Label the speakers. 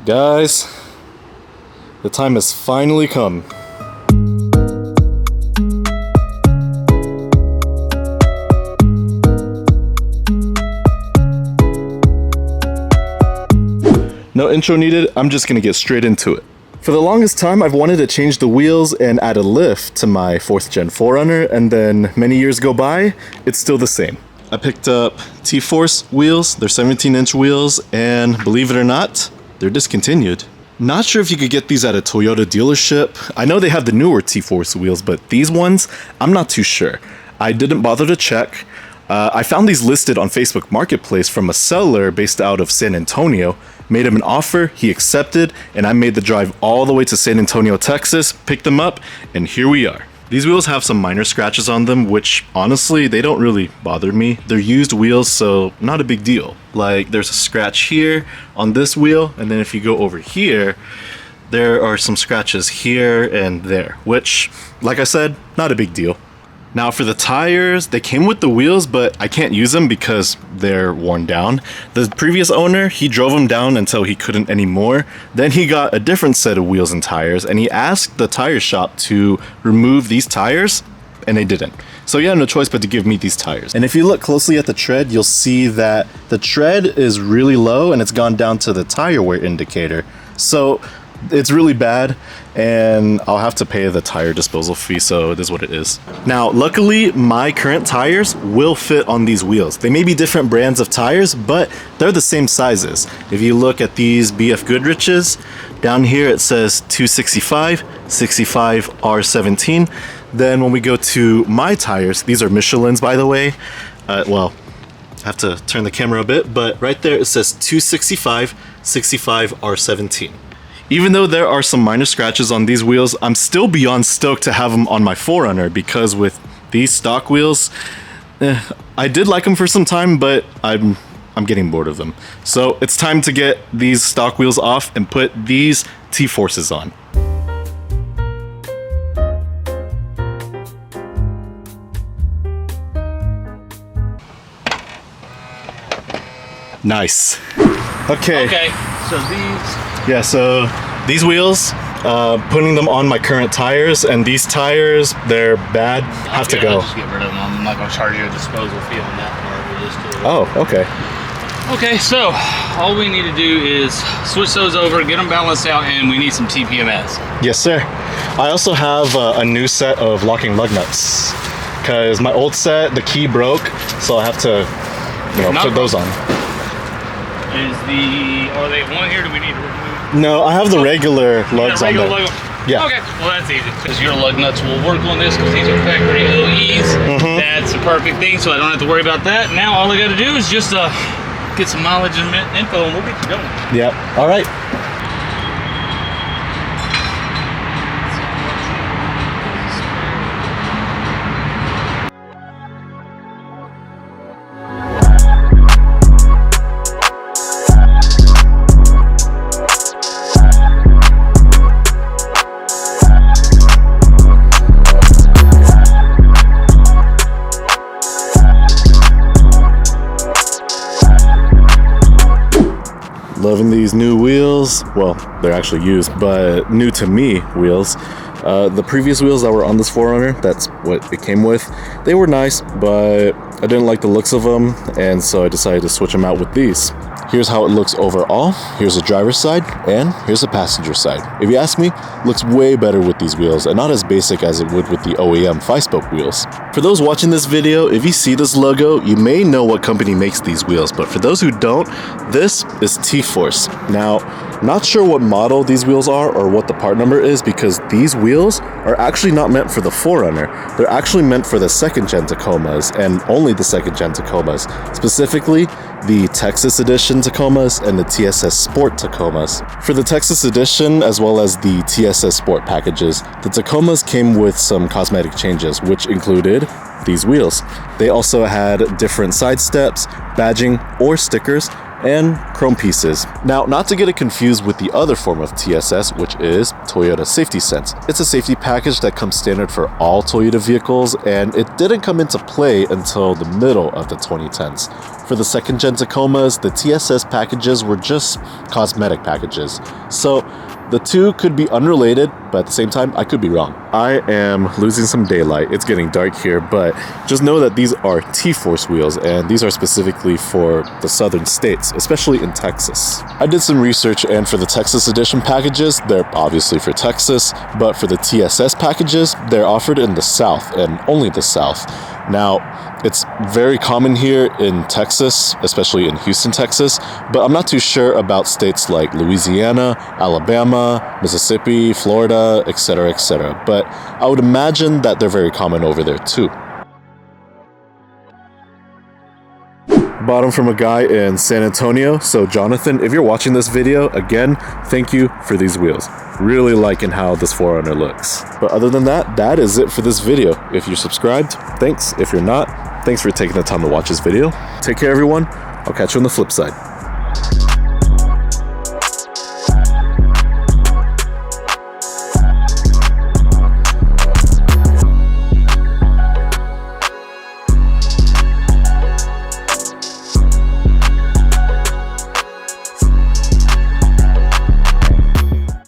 Speaker 1: Guys, the time has finally come. No intro needed, I'm just gonna get straight into it. For the longest time, I've wanted to change the wheels and add a lift to my 4th gen 4Runner, and then many years go by, it's still the same. I picked up T-Force wheels, they're 17-inch wheels, and believe it or not, they're discontinued. Not sure if you could get these at a Toyota dealership. I know they have the newer T-Force wheels, but these ones, I'm not too sure. I didn't bother to check. I found these listed on Facebook Marketplace from a seller based out of San Antonio. Made him an offer, he accepted, and I made the drive all the way to San Antonio, Texas, picked them up, and here we are. These wheels have some minor scratches on them, which honestly, they don't really bother me. They're used wheels, so not a big deal. Like, there's a scratch here on this wheel, and then if you go over here, there are some scratches here and there, which, like I said, not a big deal. Now for the tires, they came with the wheels, but I can't use them because they're worn down. The previous owner, he drove them down until he couldn't anymore. Then he got a different set of wheels and tires, and he asked the tire shop to remove these tires, and they didn't. So he had no choice but to give me these tires. And if you look closely at the tread, you'll see that the tread is really low and it's gone down to the tire wear indicator. So it's really bad, and I'll have to pay the tire disposal fee, so it is what it is. Now, luckily, my current tires will fit on these wheels. They may be different brands of tires, but they're the same sizes. If you look at these BF Goodrich's, down here it says 265, 65 R17. Then when we go to my tires, these are Michelin's, by the way. Well, I have to turn the camera a bit, but right there it says 265, 65 R17. Even though there are some minor scratches on these wheels, I'm still beyond stoked to have them on my 4Runner, because with these stock wheels, I did like them for some time, but I'm getting bored of them. So it's time to get these stock wheels off and put these T-Forces on. Nice. Okay,
Speaker 2: so these...
Speaker 1: Yeah, so these wheels, putting them on my current tires, and these tires, they're bad, have to go.
Speaker 2: I'll just get rid of them. I'm not going to charge you a disposal fee on that part. We'll just do it.
Speaker 1: Oh, okay.
Speaker 2: Okay, so all we need to do is switch those over, get them balanced out, and we need some TPMS.
Speaker 1: Yes, sir. I also have a new set of locking lug nuts, because my old set, the key broke, so I have to, put those on.
Speaker 2: Are they one here? Do we need to remove?
Speaker 1: No, I have the regular lugs on there. Yeah.
Speaker 2: Okay, well that's easy. Because your lug nuts will work on this, because these are factory OEs. That's the perfect thing, so I don't have to worry about that. Now all I got to do is just get some mileage and info, and we'll get you going.
Speaker 1: Yep. All right. Loving these new wheels. Well, they're actually used, but new to me wheels. The previous wheels that were on this 4Runner, that's what it came with. They were nice, but I didn't like the looks of them, and so I decided to switch them out with these. Here's how it looks overall. Here's the driver's side, and here's the passenger side. If you ask me, it looks way better with these wheels, and not as basic as it would with the OEM 5-spoke wheels. For those watching this video, if you see this logo, you may know what company makes these wheels, but for those who don't, this is T-Force. Now, not sure what model these wheels are or what the part number is, because these wheels are actually not meant for the 4Runner. They're actually meant for the 2nd gen Tacomas, and only the 2nd gen Tacomas. Specifically, the Texas Edition Tacomas and the TSS Sport Tacomas. For the Texas Edition, as well as the TSS Sport packages, the Tacomas came with some cosmetic changes, which included these wheels. They also had different side steps, badging, or stickers, and chrome pieces. Now, not to get it confused with the other form of TSS, which is Toyota Safety Sense. It's a safety package that comes standard for all Toyota vehicles, and it didn't come into play until the middle of the 2010s. For the second gen Tacomas, the TSS packages were just cosmetic packages. So the two could be unrelated, but at the same time, I could be wrong. I am losing some daylight. It's getting dark here, but just know that these are T-Force wheels, and these are specifically for the southern states, especially in Texas. I did some research, and for the Texas edition packages, they're obviously for Texas, but for the TSS packages, they're offered in the South, and only the South. Now, it's very common here in Texas, especially in Houston, Texas, but I'm not too sure about states like Louisiana, Alabama, Mississippi, Florida, etc., etc. But I would imagine that they're very common over there too. Bought them from a guy in San Antonio, so Jonathan, if you're watching this video, again, thank you for these wheels. Really liking how this 4Runner looks. But other than that, that is it for this video. If you're subscribed, thanks. If you're not, thanks for taking the time to watch this video. Take care, everyone. I'll catch you on the flip side.